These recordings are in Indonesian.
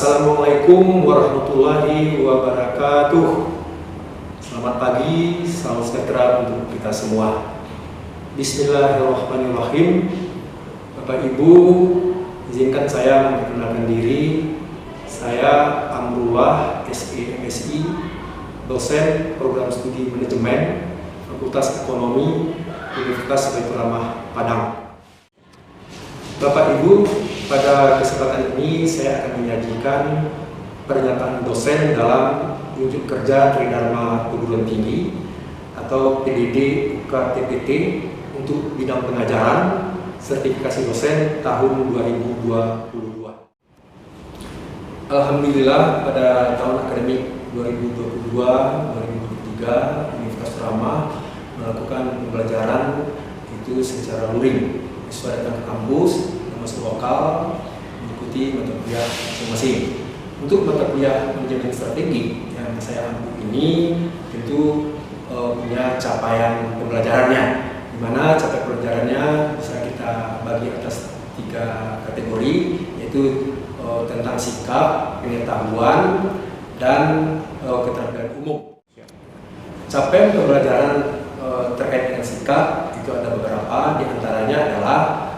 Assalamualaikum warahmatullahi wabarakatuh. Selamat pagi, salam sejahtera untuk kita semua. Bismillahirrahmanirrahim. Bapak Ibu, izinkan saya memperkenalkan diri. Saya Amrullah, SE MSI, dosen program studi manajemen Fakultas Ekonomi Universitas Baitur Rahmah Padang. Bapak Ibu, pada kesempatan ini saya akan menyajikan pernyataan dosen dalam unjuk kerja Tridharma Perguruan Tinggi atau PDD UKTPT untuk bidang pengajaran sertifikasi dosen tahun 2022. Alhamdulillah pada tahun akademik 2022-2023 Universitas Rahmah melakukan pembelajaran itu secara luring. Siswa datang ke kampus, masuk lokal, mengikuti mata kuliah masing-masing. Untuk mata kuliah manajemen strategi yang saya ambil ini tentu punya capaian pembelajarannya, di mana capaian pembelajarannya bisa kita bagi atas 3 kategori, yaitu tentang sikap, pengetahuan, dan keterampilan umum. Capaian pembelajaran terkait dengan sikap itu ada beberapa, diantaranya adalah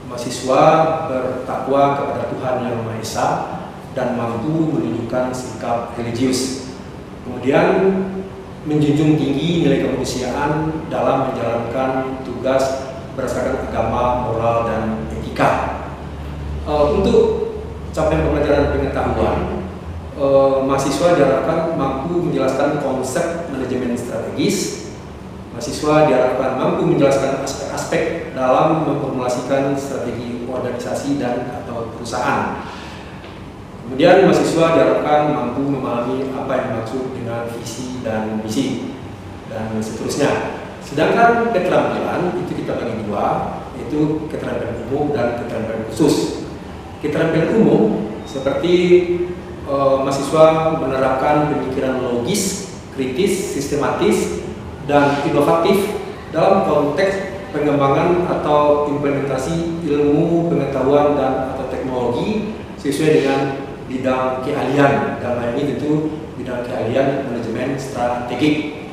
mahasiswa bertakwa kepada Tuhan Yang Maha Esa dan mampu menunjukkan sikap religius. Kemudian menjunjung tinggi nilai kemanusiaan dalam menjalankan tugas berdasarkan agama, moral, dan etika. Untuk capaian pembelajaran pengetahuan, mahasiswa diharapkan mampu menjelaskan konsep manajemen strategis. Mahasiswa diharapkan mampu menjelaskan aspek-aspek dalam memformulasikan strategi organisasi dan atau perusahaan. Kemudian mahasiswa diharapkan mampu memahami apa yang dimaksud dengan visi dan misi, dan seterusnya. Sedangkan keterampilan itu kita bagi 2, yaitu keterampilan umum dan keterampilan khusus. Keterampilan umum seperti mahasiswa menerapkan pemikiran logis, kritis, sistematis, dan inovatif dalam konteks pengembangan atau implementasi ilmu, pengetahuan, dan atau teknologi sesuai dengan bidang keahlian. Dalam hal ini tentu bidang keahlian manajemen strategik.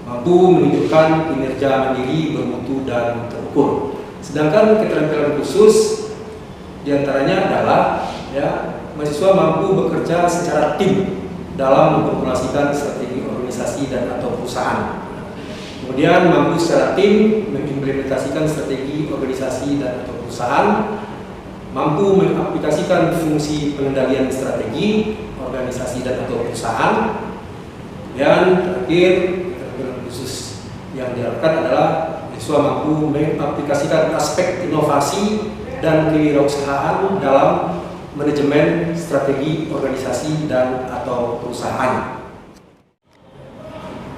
Mampu menunjukkan kinerja mandiri, bermutu, dan terukur. Sedangkan keterampilan khusus diantaranya adalah mahasiswa mampu bekerja secara tim dalam memformulasikan strategi organisasi dan atau perusahaan. Kemudian mampu secara tim mengimplementasikan strategi organisasi dan atau perusahaan, mampu mengaplikasikan fungsi pengendalian strategi organisasi dan atau perusahaan, dan terakhir keterampilan khusus yang diharapkan adalah mahasiswa mampu mengaplikasikan aspek inovasi dan kewirausahaan dalam manajemen strategi organisasi dan atau perusahaan.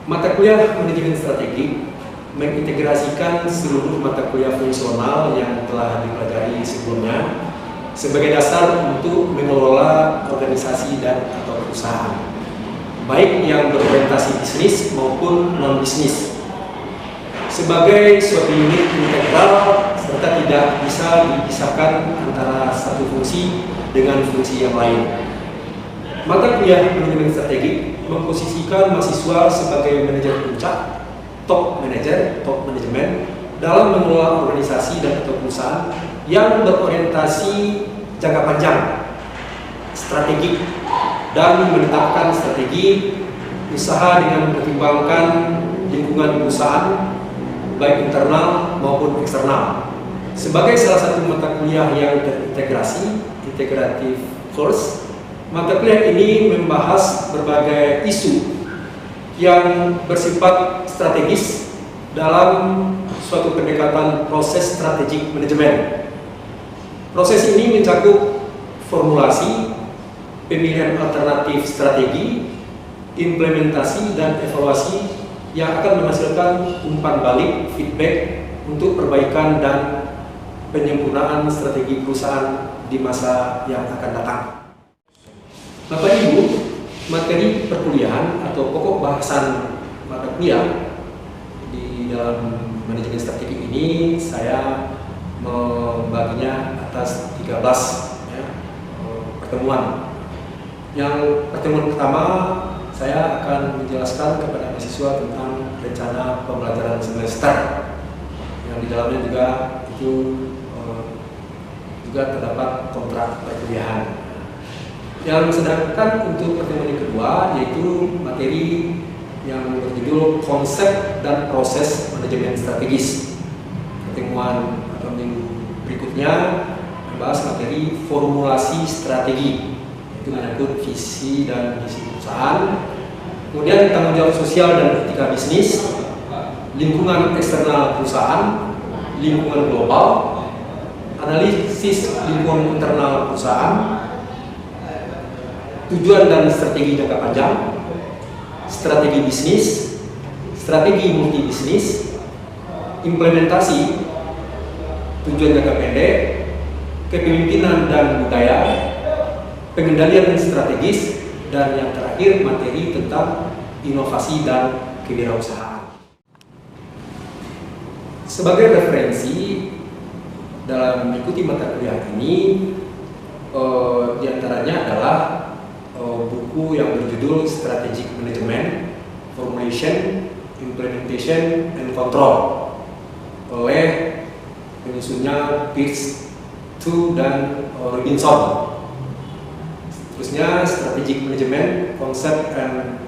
Mata kuliah manajemen strategi mengintegrasikan seluruh mata kuliah fungsional yang telah dipelajari sebelumnya sebagai dasar untuk mengelola organisasi dan atau perusahaan, baik yang berorientasi bisnis maupun non-bisnis, sebagai suatu unit integral serta tidak bisa dipisahkan antara satu fungsi dengan fungsi yang lain. Mata kuliah manajemen strategi memposisikan mahasiswa sebagai manajer puncak, top manajer, top manajemen dalam mengelola organisasi dan atau perusahaan yang berorientasi jangka panjang, strategik, dan menetapkan strategi usaha dengan mempertimbangkan lingkungan perusahaan baik internal maupun eksternal. Sebagai salah satu mata kuliah yang terintegrasi, integrative course, mata kuliah ini membahas berbagai isu yang bersifat strategis dalam suatu pendekatan proses strategik manajemen. Proses ini mencakup formulasi, pemilihan alternatif strategi, implementasi, dan evaluasi yang akan menghasilkan umpan balik, feedback untuk perbaikan dan penyempurnaan strategi perusahaan di masa yang akan datang. Bapak Ibu, materi perkuliahan atau pokok bahasan mata kuliah di dalam manajemen strategi ini saya membaginya atas 13 pertemuan. Yang pertemuan pertama, saya akan menjelaskan kepada mahasiswa tentang rencana pembelajaran semester, yang di dalamnya juga itu juga terdapat kontrak perkuliahan. Yang sedangkan untuk pertemuan yang kedua yaitu materi yang berjudul konsep dan proses manajemen strategis. Pertemuan atau minggu berikutnya membahas materi formulasi strategi, itu menyangkut visi dan misi perusahaan. Kemudian tanggung jawab sosial dan etika bisnis, lingkungan eksternal perusahaan, lingkungan global, analisis lingkungan internal perusahaan, tujuan dan strategi jangka panjang, strategi bisnis, strategi multi bisnis, implementasi, tujuan jangka pendek, kepemimpinan dan budaya, pengendalian strategis, dan yang terakhir materi tentang inovasi dan kewirausahaan. Sebagai referensi dalam mengikuti mata kuliah ini, diantaranya adalah buku yang berjudul Strategic Management, Formulation, Implementation, and Control oleh penyusunnya Pierce, Tu, dan Robinson. Terusnya Strategic Management, Concept and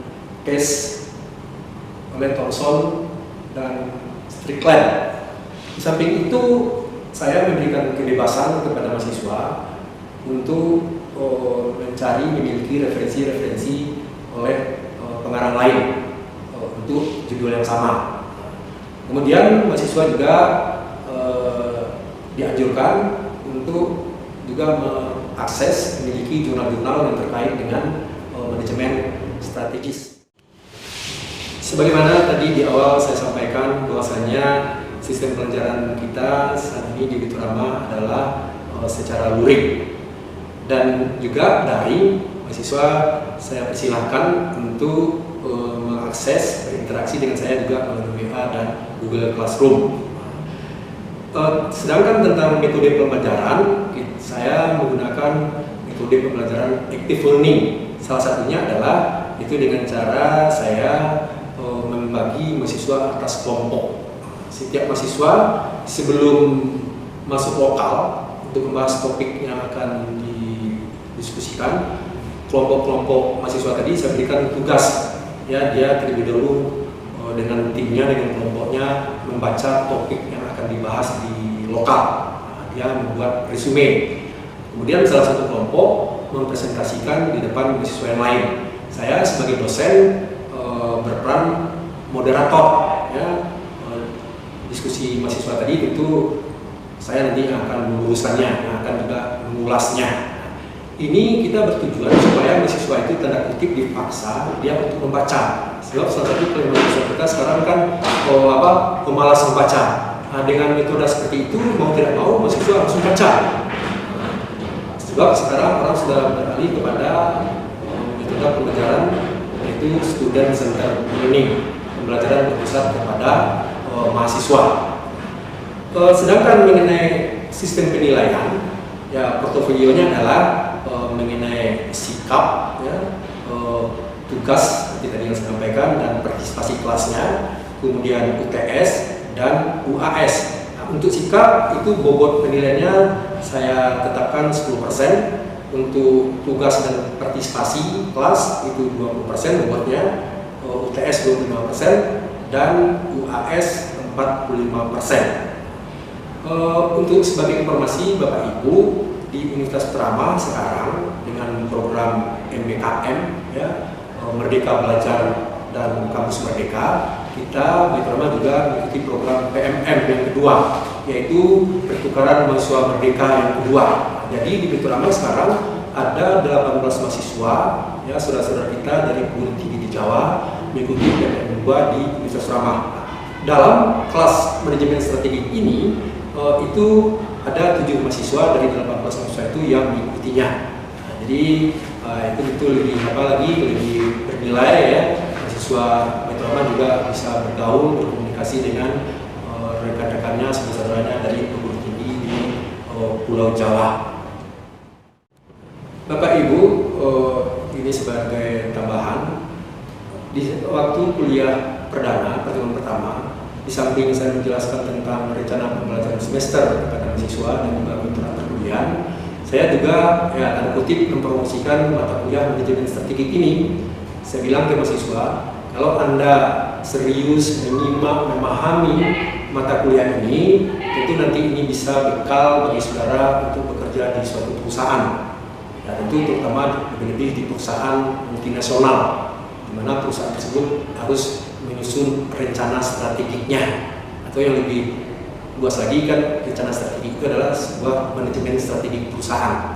Case oleh Thomson dan Strickland. Di samping itu, saya memberikan kebebasan kepada mahasiswa untuk mencari, memiliki referensi-referensi oleh pengarang lain untuk judul yang sama. Kemudian mahasiswa juga dianjurkan untuk juga mengakses, memiliki jurnal-jurnal yang terkait dengan manajemen strategis. Sebagaimana tadi di awal saya sampaikan bahwasanya sistem pelajaran kita saat ini di Biturama adalah secara luring. Dan juga dari mahasiswa saya persilahkan untuk mengakses, berinteraksi dengan saya juga melalui WA dan Google Classroom. Sedangkan tentang metode pembelajaran, saya menggunakan metode pembelajaran active learning. Salah satunya adalah itu dengan cara saya membagi mahasiswa atas kelompok. Setiap mahasiswa sebelum masuk lokal untuk membahas topik yang akan didiskusikan, kelompok-kelompok mahasiswa tadi saya berikan tugas, ya, dia terlebih dahulu dengan timnya, dengan kelompoknya membaca topik yang akan dibahas di lokal. Dia membuat resume. Kemudian salah satu kelompok mempresentasikan di depan mahasiswa yang lain. Saya sebagai dosen berperan moderator, ya. Diskusi mahasiswa tadi tentu saya nanti akan meluruskannya, akan juga mengulasnya. Ini kita bertujuan supaya mahasiswa itu tanda kutip dipaksa dia untuk membaca. Sebab salah satu kelemahan mahasiswa kita sekarang kan pemalas membaca. Nah, dengan metode seperti itu mau tidak mau mahasiswa harus membaca. Sebab sekarang orang sudah beralih kepada metode pembelajaran yaitu student centered learning, pembelajaran berpusat kepada mahasiswa. Sedangkan mengenai sistem penilaian, ya portofolionya adalah mengenai sikap, ya, tugas seperti tadi yang saya sampaikan, dan partisipasi kelasnya, kemudian UTS dan UAS. Nah, untuk sikap itu bobot penilaiannya saya tetapkan 10%, untuk tugas dan partisipasi kelas itu 20% bobotnya, UTS 25% dan UAS 45%. Untuk sebagai informasi Bapak Ibu, di Universitas Trama sekarang dengan program MBKM, ya, Merdeka Belajar dan Kampus Merdeka, kita di Trama juga mengikuti program PMM yang kedua, yaitu pertukaran mahasiswa merdeka yang kedua. Jadi di Trama sekarang ada 18 mahasiswa, ya, saudara-saudara kita dari perguruan tinggi di Jawa mengikuti PMM 2 di Universitas Trama. Dalam kelas manajemen strategi ini itu ada 7 mahasiswa dari 18 mahasiswa itu yang mengikutinya. Nah, jadi itu betul lebih bernilai, ya. Mahasiswa Metroma juga bisa bergaul, berkomunikasi dengan rekan-rekannya, saudaranya dari perguruan tinggi di Pulau Jawa. Bapak Ibu, ini sebagai tambahan, di waktu kuliah perdana, pertemuan pertama, di samping saya menjelaskan tentang rencana pembelajaran semester kepada mahasiswa dan juga mitra perkuliahan, saya juga tanda kutip mempromosikan mata kuliah manajemen strategik ini. Saya bilang ke mahasiswa, kalau Anda serius menyimak, memahami mata kuliah ini, tentu nanti ini bisa bekal bagi saudara untuk bekerja di suatu perusahaan. Ya, tentu terutama lebih-lebih di perusahaan multinasional, di mana perusahaan tersebut harus menyusun rencana strategiknya, atau yang lebih luas lagi kan rencana strategik itu adalah sebuah manajemen strategi perusahaan.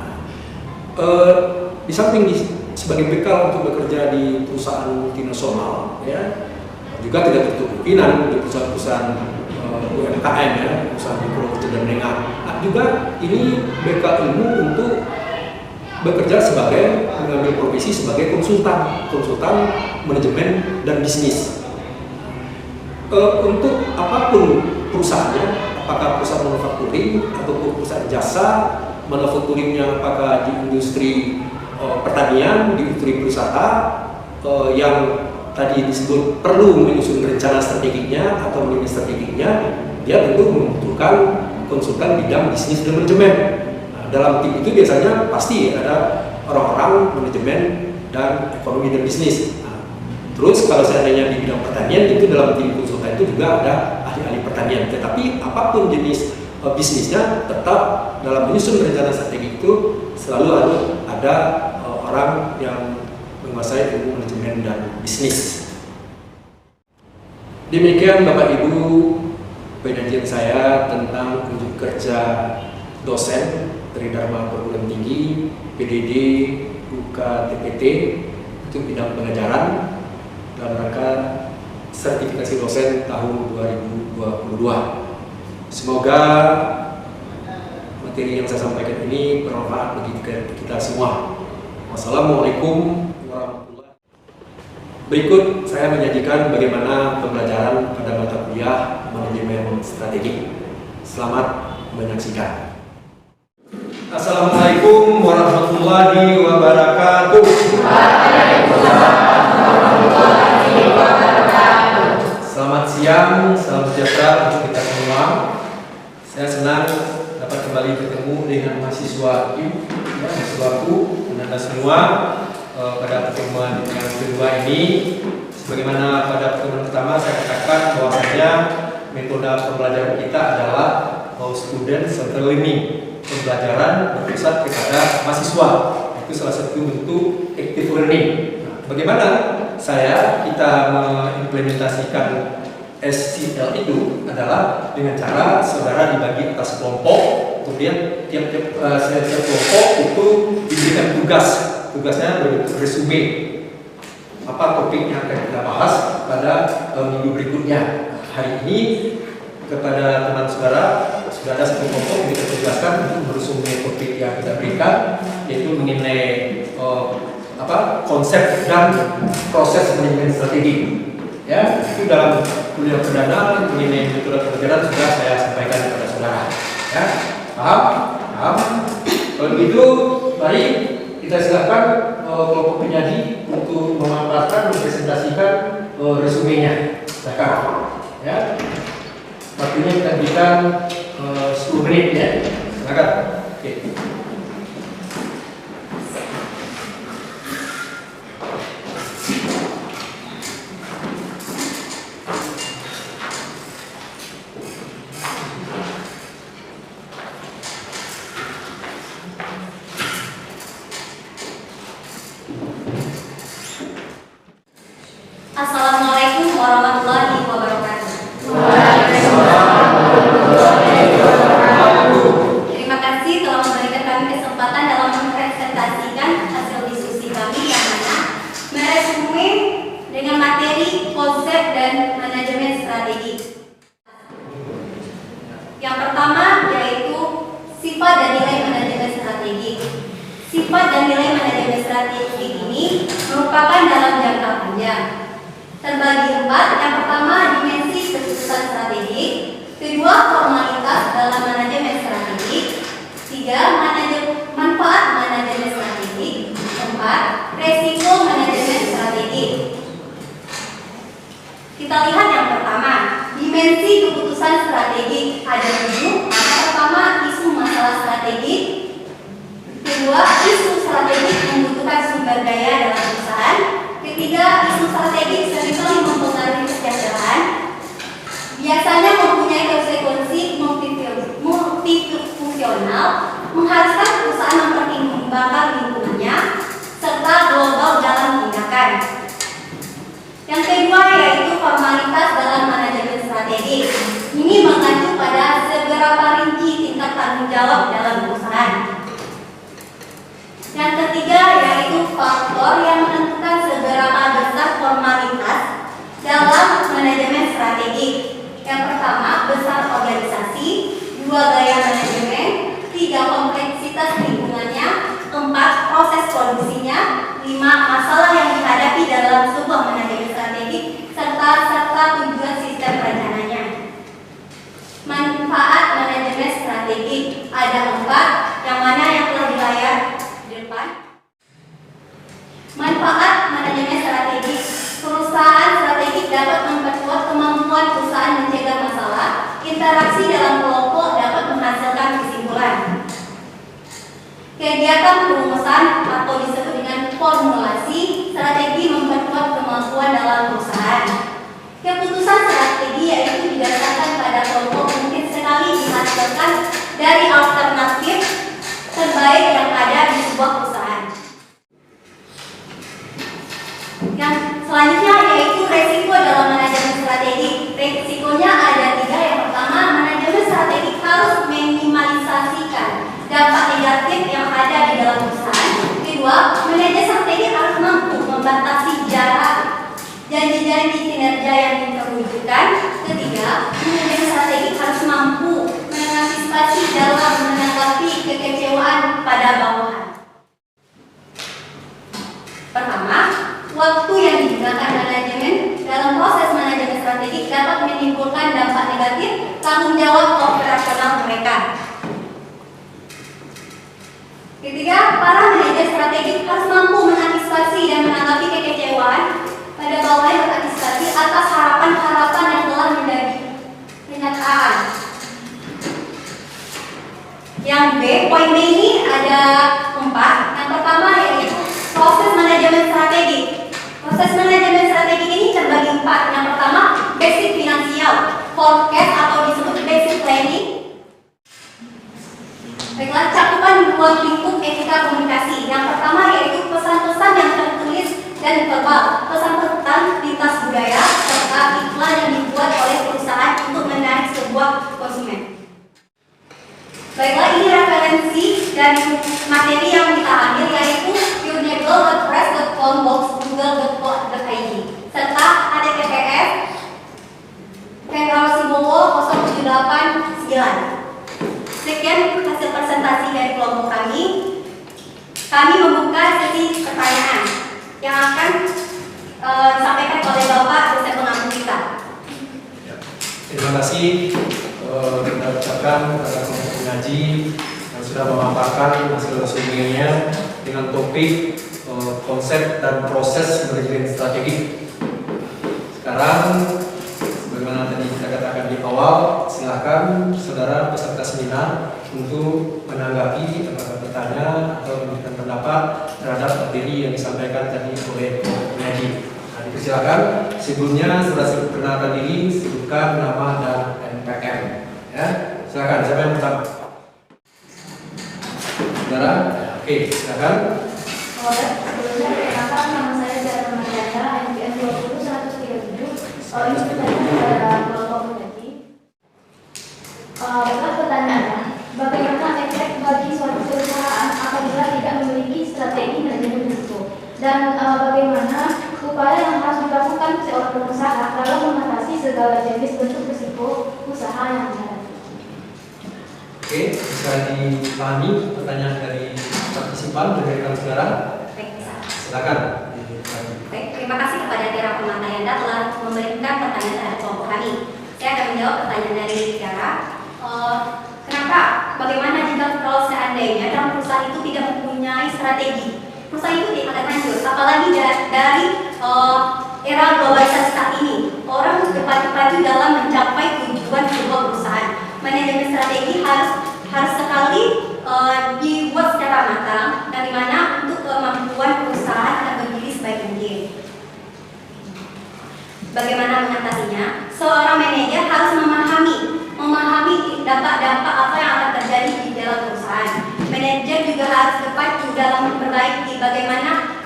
Di samping sebagai bekal untuk bekerja di perusahaan multinasional, ya juga tidak tertutup kemungkinan di perusahaan-perusahaan UMKM, ya, perusahaan mikro kecil dan menengah. Nah, juga ini bekal ilmu untuk bekerja sebagai mengambil profesi sebagai konsultan manajemen dan bisnis. Untuk apapun perusahaannya, apakah perusahaan manufakturing ataupun perusahaan jasa, manufakturingnya apakah di industri pertanian, di industri berusaha yang tadi disebut perlu menyusun rencana strategiknya atau manajemen strategiknya, dia tentu membutuhkan konsultan bidang bisnis dan manajemen. Nah, dalam tim itu biasanya pasti ada orang-orang manajemen dan ekonomi dan bisnis. Nah, terus kalau seandainya di bidang pertanian, itu dalam tim konsultan itu juga ada ahli-ahli pertanian. Tetapi apapun jenis bisnisnya, tetap dalam menyusun rencana strategi itu selalu harus ada orang yang menguasai ilmu manajemen dan bisnis. Demikian Bapak Ibu penyajian saya tentang unjuk kerja dosen Tridharma Perguruan Tinggi PDD UKTPT untuk bidang pengajaran dalam rangka sertifikasi dosen tahun 2022. Semoga materi yang saya sampaikan ini bermanfaat bagi kita semua. Wassalamualaikum warahmatullahi wabarakatuh. Berikut saya menyajikan bagaimana pembelajaran pada mata kuliah manajemen strategi. Selamat menyaksikan. Assalamualaikum warahmatullahi wabarakatuh. Selamat siang, salam sejahtera untuk kita semua. Saya senang dapat kembali bertemu dengan mahasiswa mahasiswaku dan Anda semua pada pertemuan yang kedua ini. Sebagaimana pada pertemuan pertama saya katakan bahwasanya metode pembelajaran kita adalah student centered learning, pembelajaran berpusat kepada mahasiswa. Itu salah satu bentuk active learning. Nah, bagaimana kita mengimplementasikan SCL itu adalah dengan cara saudara dibagi atas kelompok, kemudian tiap-tiap kelompok itu diberikan tugasnya berbentuk resume apa topik yang akan kita bahas pada minggu berikutnya. Hari ini kepada teman saudara sudah ada satu kelompok yang kita tugaskan untuk meresume topik yang kita berikan, yaitu mengenai konsep dan proses manajemen strategi. Ya, itu dalam kuliah perdana mengenai metode pembelajaran sudah saya sampaikan kepada saudara. Ya, paham? Kalau begitu, mari kita silakan kelompok penyaji untuk memaparkan, mempresentasikan resumenya. Silakan. Ya, waktunya kita berikan 10 menit ya. Silakan. Oke. Assalamualaikum warahmatullahi wabarakatuh. Terima kasih telah memberikan kami kesempatan dalam mempresentasikan hasil diskusi kami yang mana meresume dengan materi konsep dan manajemen strategi. Yang pertama yaitu sifat dan nilai manajemen strategi. Sifat dan nilai manajemen strategi ini merupakan dalam jangka panjang. Terbagi 4, yang pertama dimensi keputusan strategi, kedua formalitas dalam manajemen strategi, 3 manfaat manajemen strategi, Kita lihat yang pertama, dimensi keputusan strategik. Ada 7. Yang pertama, isu masalah strategik. Kedua, isu strategik membutuhkan sumber daya dalam perusahaan. Ketiga, isu strategik seringkali mempengaruhi kesejahteraan. Biasanya mempunyai konsekuensi multifungsional, mengharuskan perusahaan mempertimbangkan lingkungannya, serta global dalam tindakan. Yang kedua yaitu formalitas dalam manajemen strategi. Ini mengacu pada seberapa rinci tingkat tanggung jawab dalam perusahaan. Yang ketiga yaitu faktor yang menentukan seberapa besar formalitas dalam manajemen strategi. Yang pertama, besar organisasi. 2, gaya manajemen. 3, kompleksitas lingkungannya. 4, proses produksinya. 5, masalah yang dihadapi dalam sebuah manajemen strategi, serta tujuan sistem perencanaannya. Manfaat manajemen strategi ada 4, yang mana yang telah di layar di depan. Manfaat manajemen strategi. Perusahaan strategik dapat memperkuat kemampuan perusahaan mencegah masalah. Interaksi dalam kelompok dapat menghasilkan kesimpulan. Kegiatan perumusan atau disebut dengan formulasi strategi memperkuat kemampuan dalam perusahaan. Keputusan strategi yaitu didasarkan pada kelompok mungkin sekali dihasilkan dari alternatif terbaik yang ada di sebuah perusahaan. Yang selanjutnya yaitu resiko dalam manajemen strategi. Resikonya ada 3. Yang pertama, manajemen strategi harus meminimalisasikan dampak negatif yang ada di dalam perusahaan. Kedua, manajemen strategi harus mampu membatasi jarak janji-janji kinerja yang terwujudkan. Ketiga, manajemen strategi harus mampu mengantisipasi dalam menanggapi kekecewaan pada bawahan. Pertama, waktu yang digunakan manajemen dalam proses manajemen strategi dapat menimbulkan dampak negatif tanggung jawab operasional mereka. Ketiga, para manajer strategi harus mampu mengantisipasi dan menanggapi kekecewaan pada bawahan, mengantisipasi atas harapan-harapan yang telah menjadi kenyataan. Yang B, poin B ini ada 4. Yang pertama yaitu proses manajemen strategi. Proses manajemen strategi ini terbagi 4. Yang pertama, basic finansial, forecast atau disebut basic planning. Baiklah, cakupan ruang lingkup etika komunikasi. Yang pertama yaitu pesan-pesan yang tertulis dan verbal, pesan tentang lintas budaya, serta iklan yang dibuat oleh perusahaan untuk menarik sebuah konsumen. Baiklah, ini referensi dari materi yang kita ambil yaitu Yournable, WordPress.com, Box, Google.co.id, serta https @sibowo 0789. Sekian hasil presentasi dari kelompok kami. Kami membuka sesi pertanyaan yang akan disampaikan oleh Bapak dosen pengampu kita. Terima kasih kita ucapkan kepada kelompok pengaji yang sudah memaparkan hasil resume-nya dengan topik konsep dan proses manajemen strategi. Sekarang sebagaimana tadi kita katakan di awal, silakan saudara peserta seminar untuk menanggapi atau bertanya atau memberikan pendapat terhadap materi yang disampaikan tadi oleh pengaji. Nah, dipersilakan. Sebelumnya sudah perkenalkan diri, sebutkan nama dan NPM. Ya, silakan. Siapa yang pertama? Saudara? Oke, silakan. Sebelumnya perkenalkan, nama saya Zara Marjana, NPM 20137. Ini pertanyaan kepada kelompok pengaji. Pertanyaannya, bagaimana efek bagi suatu perusahaan apabila tidak memiliki strategi manajemen risiko? Dan bagaimana upaya yang harus dilakukan seorang pengusaha dalam mengatasi segala jenis bentuk risiko usaha yang dihadapi? Oke, bisa dipahami pertanyaan dari partisipan dari rekan saudara? Baik, Silakan. Baik, terima kasih kepada Tiara Pematayanda telah memberikan pertanyaan dari kelompok kami. Saya akan menjawab pertanyaan dari Tiara. Kenapa? Bagaimana jika kalau seandainya dalam perusahaan itu tidak mempunyai strategi? Perusahaan itu akan hancur. Apalagi dari era globalisasi saat ini, orang Bagaimana mengatasinya? Seorang manajer harus memahami dampak-dampak apa yang akan terjadi di dalam perusahaan. Manajer juga harus tepat dalam memperbaiki bagaimana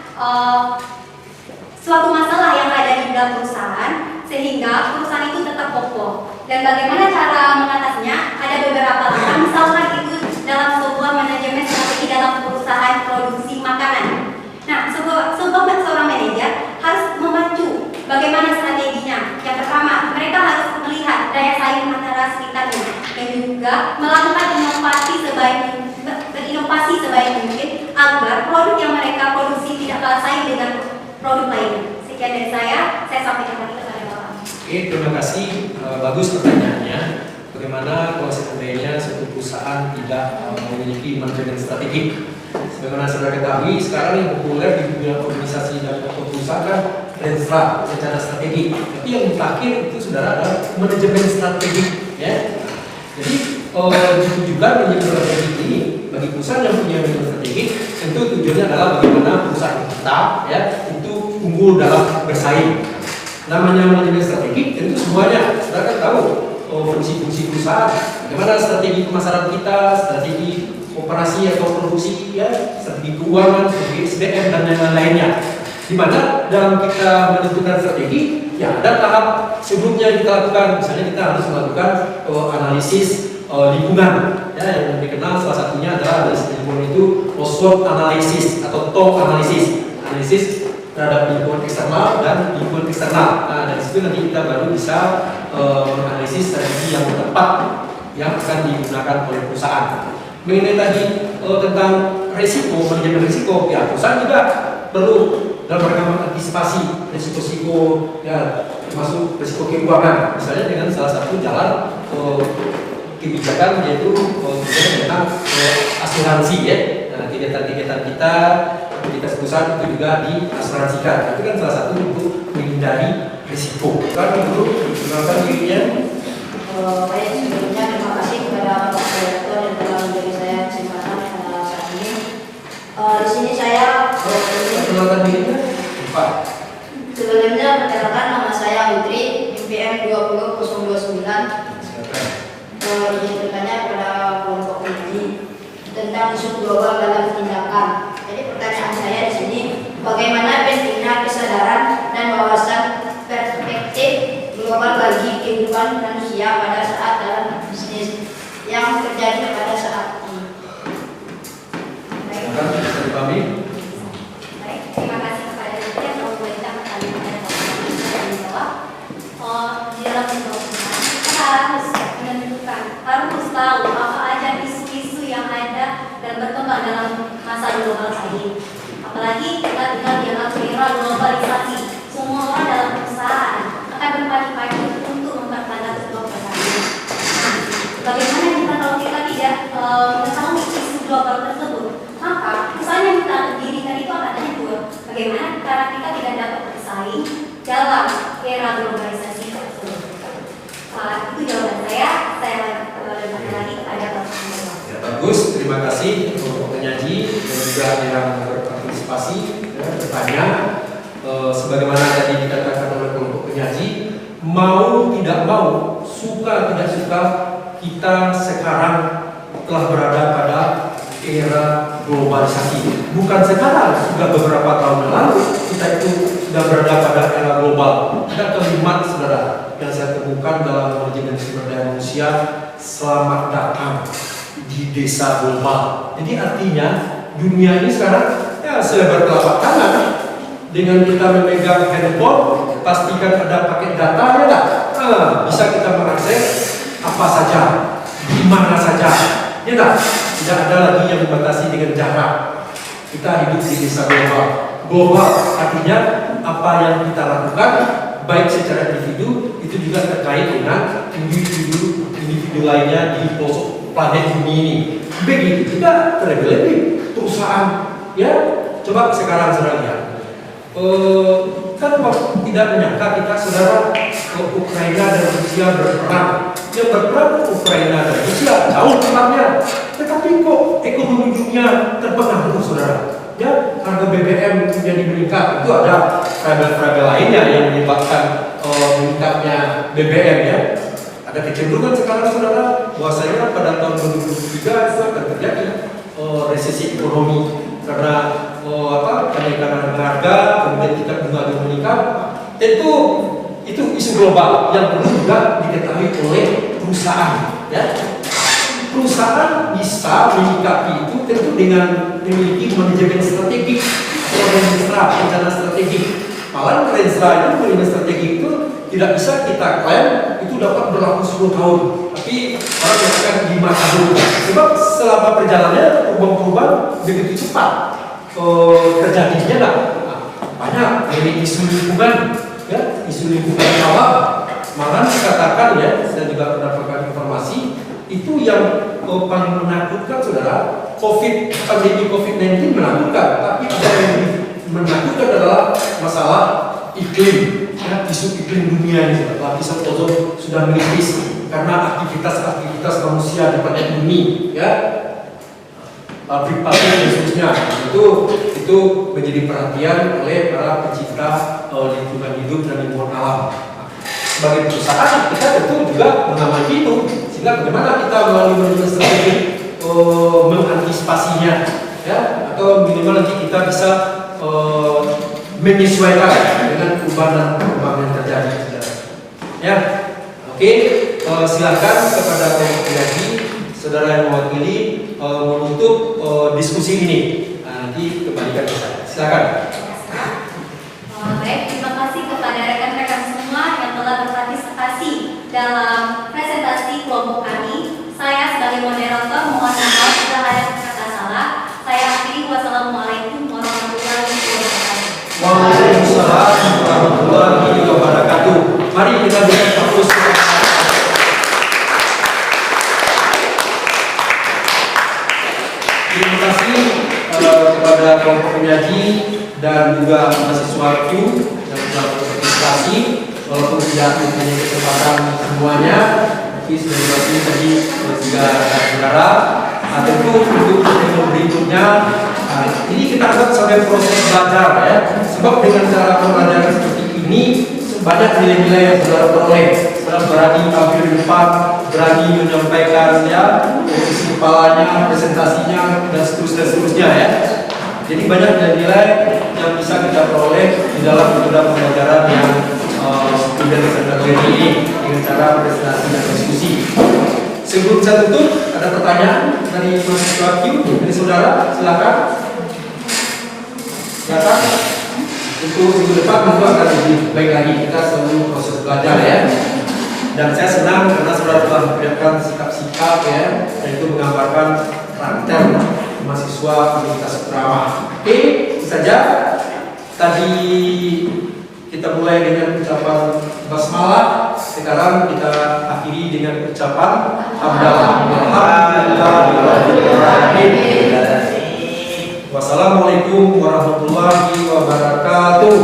suatu masalah yang ada di dalam perusahaan sehingga perusahaan itu tetap kokoh. Dan bagaimana cara mengatasinya? Ada beberapa langkah, misalkan itu dalam sebuah manajemen strategi dalam perusahaan produksi makanan. Nah, seorang manajer harus membantu bagaimana strateginya. Yang pertama, mereka harus melihat daya saing antara sekitarnya dan juga melakukan berinovasi sebaik mungkin agar produk yang mereka produksi tidak kalah saing dengan produk lainnya. Sekian dari saya sampaikan lagi kepada Bapak. Oke, terima kasih. Bagus pertanyaannya. Bagaimana kalau seandainya suatu perusahaan tidak memiliki manajemen strategik? Sebagaimana saudara ketahui, sekarang yang populer di dunia organisasi dan perusahaan kan transfer secara strategi. Tapi yang terakhir itu saudara adalah manajemen strategik, ya. Jadi ditujukan manajemen strategik ini bagi perusahaan yang punya manajemen strategik, tentu tujuannya adalah bagaimana perusahaan kita, ya, itu unggul dalam bersaing. Namanya manajemen strategik tentu semuanya, saudara kan tahu fungsi-fungsi perusahaan, bagaimana strategi pemasaran kita, strategi operasi atau produksi, ya, strategi keuangan, strategi SDM dan lain-lainnya. Di mana dalam kita menentukan strategi, ya ada tahap sebelumnya yang kita lakukan. Misalnya kita harus melakukan analisis lingkungan, ya, yang dikenal salah satunya adalah analisis lingkungan itu SWOT analisis atau TOW analisis terhadap lingkungan eksternal dan lingkungan eksternal. Nah, dari situ nanti kita baru bisa menganalisis strategi yang tepat yang akan digunakan oleh perusahaan. Mengenai tadi tentang resiko, manajemen resiko, ya perusahaan juga perlu dalam rangka mengantisipasi resiko-resiko, ya, termasuk resiko keuangan, misalnya dengan salah satu jalan kebijakan yaitu tentang asuransi, ya. Nah, kegiatan-kegiatan kita, aktivitas perusahaan itu juga diasuransikan. Itu kan salah satu untuk menghindari risiko. Kan dulu perkenalkan dirinya. Baik, sebelumnya terima kasih kepada Bapak Direktur dan telah memberi saya kesempatan saat ini. Di sini saya Perkenalkan dirinya. Pak. Sebelumnya perkenalkan nama saya Putri, IPM 20029. Izin bertanya kepada kelompok ini tentang isu global dalam tindakan. Jadi pertanyaan saya di sini, bagaimana pentingnya kesadaran dan wawasan perspektif global bagi kehidupan manusia pada saat dalam bisnis yang terjadi pada saat ini? Baik, terima kasih kepada Dr. yang memberikan pertanyaan kepada Bapak dan menjawab. Di dalam perusahaan kita harus menentukan, harus tahu apa aja isu-isu yang ada dan berkembang dalam masa global ini. Apalagi kita tinggal di dalam era globalisasi, semua orang dalam perusahaan akan berpadu-padu untuk mempertahankan sebuah perusahaan. Nah, bagaimana kita kalau kita tidak mengetahui isu global tersebut, maka perusahaan yang kita dirikan itu akan hancur. Bagaimana cara kita tidak dapat bersaing dalam era globalisasi tersebut? Itu jawaban saya lanjutkan lagi kepada Bapak. Ya, bagus, terima kasih untuk penyaji dan juga yang berpartisipasi, ya, bertanya. Sebagaimana tadi dikatakan oleh kelompok penyaji, mau tidak mau, suka tidak suka, kita sekarang telah berada pada era globalisasi. Bukan sekarang, sudah beberapa tahun lalu kita itu sudah berada pada era global. Ada kalimat, saudara, yang saya temukan dalam manajemen sumber daya manusia, selamat datang di desa global. Jadi artinya dunia ini sekarang, ya, selebar telapak tangan. Dengan kita memegang handphone, pastikan ada paket data, ya nggak? Bisa kita mengakses apa saja, di mana saja, ya nggak? Tidak ada lagi yang membatasi dengan jarak. Kita hidup di desa global. Global artinya apa yang kita lakukan, baik secara individu, itu juga terkait dengan individu lainnya di pelosok planet bumi ini. Begitu juga terlebih perusahaan, ya. Coba sekarang saudara lihat. Kan tidak menyangka kita, saudara, Ukraina dan Rusia berperang. Yang berperang Ukraina dan Rusia jauh tempatnya, tetapi kok ekonomi dunia terpengaruh, saudara. Ya, harga BBM menjadi meningkat. Itu ada fragil lainnya yang menyebabkan meningkatnya BBM ya. Ada kecenderungan sekarang saudara bahwasanya pada tahun 2023 itu akan terjadi resesi ekonomi karena kenaikan harga, kemudian tingkat bunga yang meningkat. Tentu itu isu global yang perlu juga diketahui oleh perusahaan ya. Perusahaan bisa menyikapi itu tentu dengan memiliki manajemen strategik atau rencana strategik. Malah rencana itu manajemen strategik itu tidak bisa kita klaim itu dapat berlaku 10 tahun, tapi orang mengatakan 5 tahun. Sebab selama perjalanannya perubahan-perubahan begitu cepat terjadinya lah. Banyak dari isu lingkungan, ya, isu lingkungan alam. Malah dikatakan ya, saya juga mendapatkan informasi itu yang paling menakutkan saudara. Pandemi COVID-19 menakutkan, tapi yang menakutkan adalah masalah iklim. Ya, isu iklim dunia ini, lapisan ozon sudah menipis karena aktivitas manusia di planet bumi, ya, pabrik-pabrik dan seterusnya. Itu menjadi perhatian oleh para pencipta lingkungan hidup dan lingkungan alam. Sebagai perusahaan kita tentu juga mengamati itu, sehingga bagaimana kita melalui manajemen strategi mengantisipasinya, ya, atau minimal nanti kita bisa menyesuaikan dengan perubahan yang terjadi. Ya, oke, silakan kepada penyaji, saudara yang mewakili menutup diskusi ini. Nanti kembalikan ke saya. Silakan. Baik, terima kasih kepada rekan-rekan semua yang telah berpartisipasi dalam presentasi kelompok kami. Saya sebagai moderator mohon maaf jika ada kata salah. Saya akhiri, wassalamualaikum warahmatullahi wabarakatuh. Waalaikumsalam warahmatullahi wabarakatuh. Mari kita berikan fokus. Terima kasih kepada kelompok penyaji dan juga mahasiswa Q yang telah berpartisipasi, walaupun tidak mempunyai kesempatan semuanya, tapi sebenarnya tadi juga saudara. Tentu untuk berikutnya ini kita anggap sebagai proses belajar ya. Sebab dengan cara pembelajaran seperti ini banyak nilai-nilai yang saudara peroleh. Saudara berani tampil di depan, berani menyampaikan ya posisi kepalanya, presentasinya dan seterusnya ya. Jadi banyak nilai-nilai yang bisa kita peroleh di dalam metode pembelajaran yang student centered learning ini dengan cara presentasi dan diskusi. Sebelum saya tutup, ada pertanyaan dari mahasiswa Q, dari saudara, silakan. Silakan. Untuk minggu depan tentu akan lebih baik lagi, kita selalu proses belajar ya. Dan saya senang karena saudara telah memperlihatkan sikap-sikap ya, dan itu menggambarkan karakter mahasiswa Universitas Utara. Oke, itu saja. Tadi kita mulai dengan ucapan basmalah, sekarang kita akhiri dengan ucapan hamdalah. Wassalamualaikum warahmatullahi wabarakatuh.